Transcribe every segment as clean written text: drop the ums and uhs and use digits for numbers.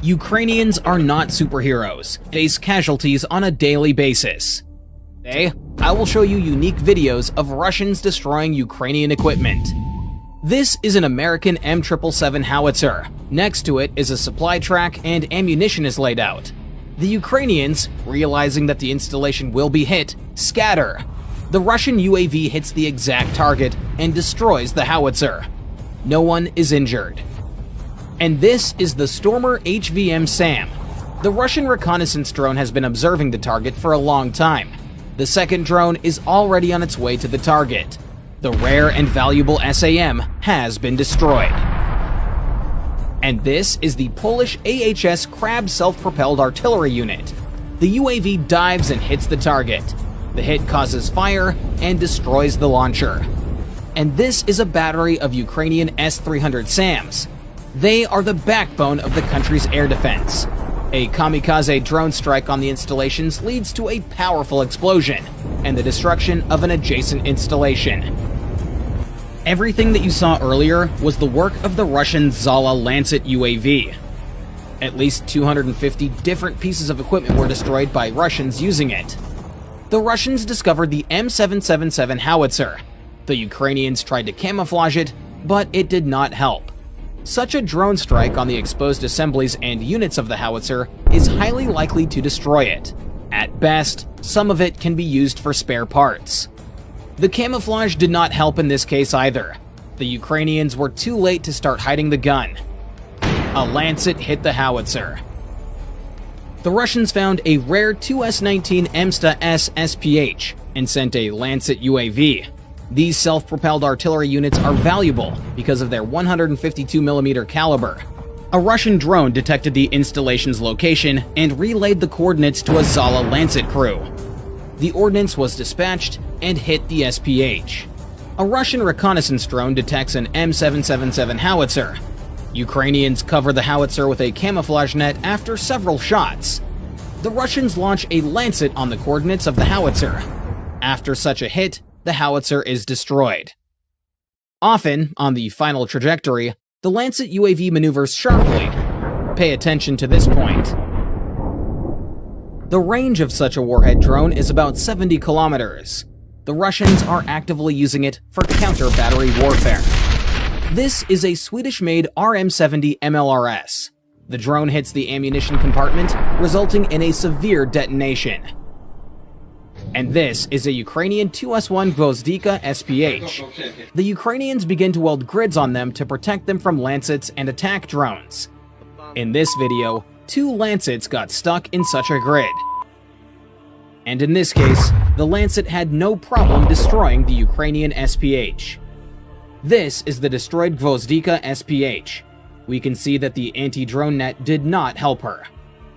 Ukrainians are not superheroes, face casualties on a daily basis. Today, I will show you unique videos of Russians destroying Ukrainian equipment. This is an American M777 howitzer. Next to it is a supply track and ammunition is laid out. The Ukrainians, realizing that the installation will be hit, scatter. The Russian UAV hits the exact target and destroys the howitzer. No one is injured. And this is the Stormer HVM SAM. The Russian reconnaissance drone has been observing the target for a long time. The second drone is already on its way to the target. The rare and valuable SAM has been destroyed. And this is the Polish AHS Krab self-propelled artillery unit. The UAV dives and hits the target. The hit causes fire and destroys the launcher. And this is a battery of Ukrainian S-300 SAMs. They are the backbone of the country's air defense. A kamikaze drone strike on the installations leads to a powerful explosion and the destruction of an adjacent installation. Everything that you saw earlier was the work of the Russian Zala Lancet UAV. At least 250 different pieces of equipment were destroyed by Russians using it. The Russians discovered the M777 howitzer. The Ukrainians tried to camouflage it, but it did not help. Such a drone strike on the exposed assemblies and units of the howitzer is highly likely to destroy it. At best, some of it can be used for spare parts. The camouflage did not help in this case either. The Ukrainians were too late to start hiding the gun. A Lancet hit the howitzer. The Russians found a rare 2S-19 MSTA-S SPH and sent a Lancet UAV. These self-propelled artillery units are valuable because of their 152mm caliber. A Russian drone detected the installation's location and relayed the coordinates to a Zala Lancet crew. The ordnance was dispatched and hit the SPH. A Russian reconnaissance drone detects an M777 howitzer. Ukrainians cover the howitzer with a camouflage net after several shots. The Russians launch a Lancet on the coordinates of the howitzer. After such a hit, the howitzer is destroyed. Often, on the final trajectory, the Lancet UAV maneuvers sharply. Pay attention to this point. The range of such a warhead drone is about 70 kilometers. The Russians are actively using it for counter-battery warfare. This is a Swedish-made RM-70 MLRS. The drone hits the ammunition compartment, resulting in a severe detonation. And this is a Ukrainian 2S1 Gvozdika SPH. The Ukrainians begin to weld grids on them to protect them from Lancets and attack drones. In this video, 2 Lancets got stuck in such a grid. And in this case, the Lancet had no problem destroying the Ukrainian SPH. This is the destroyed Gvozdika SPH. We can see that the anti-drone net did not help her.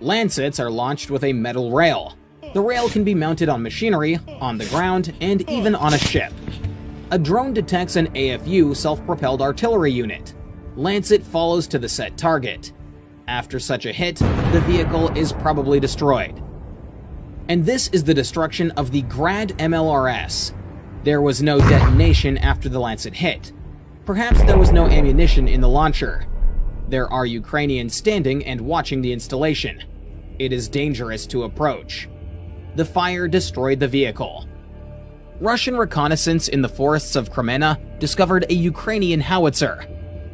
Lancets are launched with a metal rail. The rail can be mounted on machinery, on the ground, and even on a ship. A drone detects an AFU self-propelled artillery unit. Lancet follows to the set target. After such a hit, the vehicle is probably destroyed. And this is the destruction of the Grad MLRS. There was no detonation after the Lancet hit. Perhaps there was no ammunition in the launcher. There are Ukrainians standing and watching the installation. It is dangerous to approach. The fire destroyed the vehicle. Russian reconnaissance in the forests of Crimea discovered a Ukrainian howitzer.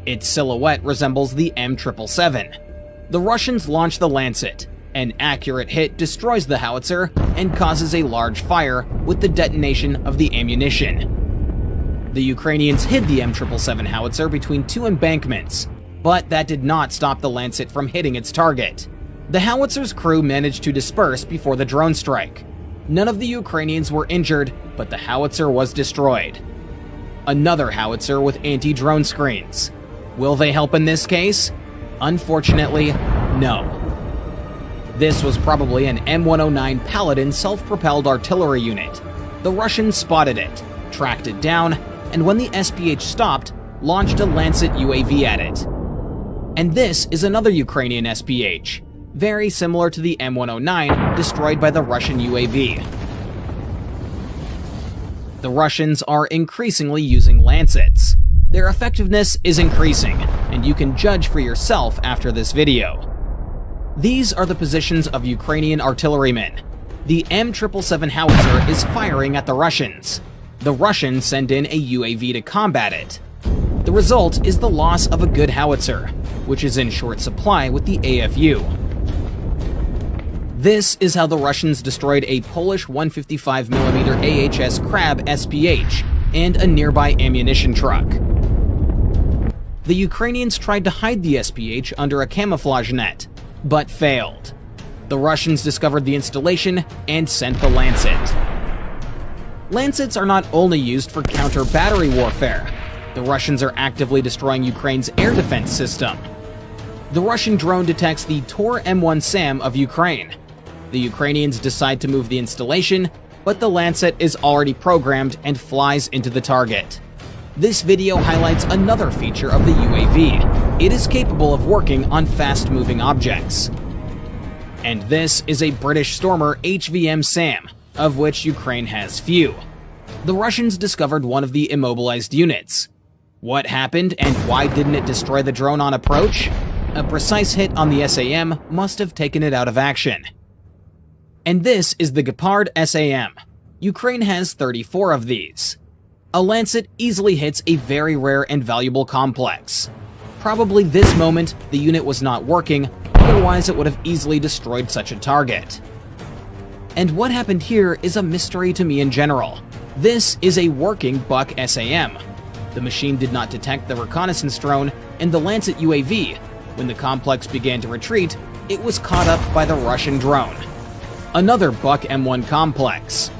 Its silhouette resembles the M777. The Russians launch the Lancet. An accurate hit destroys the howitzer and causes a large fire with the detonation of the ammunition. The Ukrainians hid the M777 howitzer between 2 embankments, but that did not stop the Lancet from hitting its target. The howitzer's crew managed to disperse before the drone strike. None of the Ukrainians were injured, but the howitzer was destroyed. Another howitzer with anti-drone screens. Will they help in this case? Unfortunately, no. This was probably an M109 Paladin self-propelled artillery unit. The Russians spotted it, tracked it down, and when the SPH stopped, launched a Lancet UAV at it. And this is another Ukrainian SPH, very similar to the M109 destroyed by the Russian UAV. The Russians are increasingly using Lancets. Their effectiveness is increasing, and you can judge for yourself after this video. These are the positions of Ukrainian artillerymen. The M777 howitzer is firing at the Russians. The Russians send in a UAV to combat it. The result is the loss of a good howitzer, which is in short supply with the AFU. This is how the Russians destroyed a Polish 155mm AHS Crab SPH and a nearby ammunition truck. The Ukrainians tried to hide the SPH under a camouflage net, but failed. The Russians discovered the installation and sent the Lancet. Lancets are not only used for counter-battery warfare. The Russians are actively destroying Ukraine's air defense system. The Russian drone detects the Tor M1 SAM of Ukraine. The Ukrainians decide to move the installation, but the Lancet is already programmed and flies into the target. This video highlights another feature of the UAV. It is capable of working on fast-moving objects. And this is a British Stormer HVM SAM, of which Ukraine has few. The Russians discovered one of the immobilized units. What happened and why didn't it destroy the drone on approach? A precise hit on the SAM must have taken it out of action. And this is the Gepard SAM. Ukraine has 34 of these. A Lancet easily hits a very rare and valuable complex. Probably this moment, the unit was not working, otherwise it would have easily destroyed such a target. And what happened here is a mystery to me in general. This is a working Buck SAM. The machine did not detect the reconnaissance drone and the Lancet UAV. When the complex began to retreat, it was caught up by the Russian drone. Another Buck M1 complex.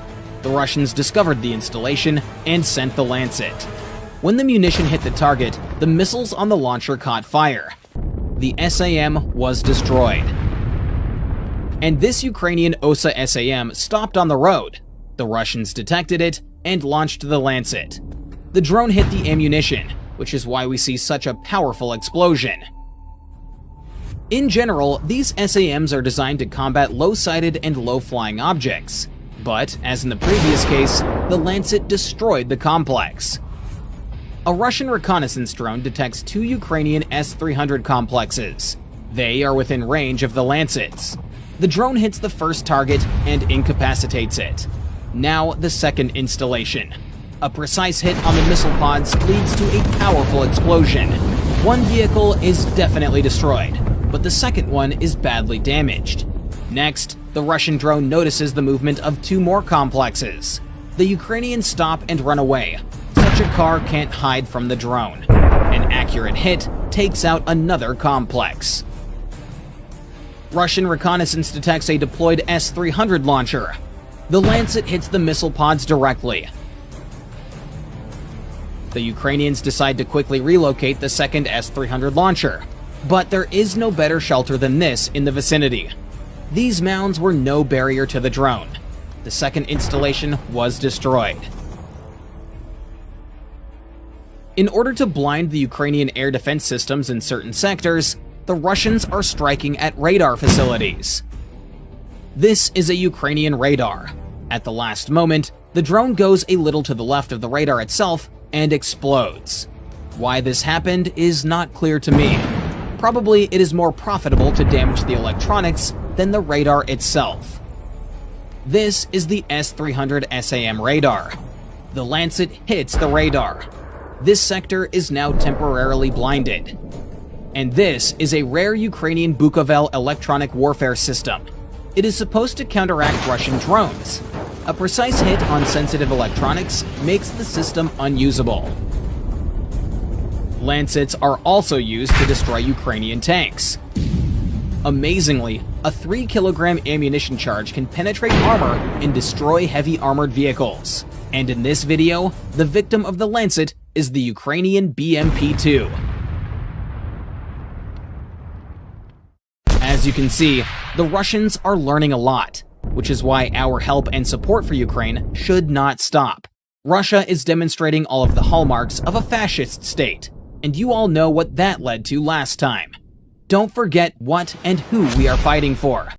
The Russians discovered the installation and sent the Lancet. When the munition hit the target, the missiles on the launcher caught fire. The SAM was destroyed. And this Ukrainian OSA SAM stopped on the road. The Russians detected it and launched the Lancet. The drone hit the ammunition, which is why we see such a powerful explosion. In general, these SAMs are designed to combat low-sighted and low-flying objects. But, as in the previous case, the Lancet destroyed the complex. A Russian reconnaissance drone detects two Ukrainian S-300 complexes. They are within range of the Lancets. The drone hits the first target and incapacitates it. Now the second installation. A precise hit on the missile pods leads to a powerful explosion. One vehicle is definitely destroyed, but the second one is badly damaged. Next, the Russian drone notices the movement of two more complexes. The Ukrainians stop and run away. Such a car can't hide from the drone. An accurate hit takes out another complex. Russian reconnaissance detects a deployed S-300 launcher. The Lancet hits the missile pods directly. The Ukrainians decide to quickly relocate the second S-300 launcher. But there is no better shelter than this in the vicinity. These mounds were no barrier to the drone. The second installation was destroyed. In order to blind the Ukrainian air defense systems in certain sectors, the Russians are striking at radar facilities. This is a Ukrainian radar. At the last moment, the drone goes a little to the left of the radar itself and explodes. Why this happened is not clear to me. Probably it is more profitable to damage the electronics than the radar itself. This is the S-300 SAM radar. The Lancet hits the radar. This sector is now temporarily blinded. And this is a rare Ukrainian Bukovel electronic warfare system. It is supposed to counteract Russian drones. A precise hit on sensitive electronics makes the system unusable. Lancets are also used to destroy Ukrainian tanks. Amazingly, a 3-kilogram ammunition charge can penetrate armor and destroy heavy armored vehicles. And in this video, the victim of the Lancet is the Ukrainian BMP-2. As you can see, the Russians are learning a lot, which is why our help and support for Ukraine should not stop. Russia is demonstrating all of the hallmarks of a fascist state, and you all know what that led to last time. Don't forget what and who we are fighting for.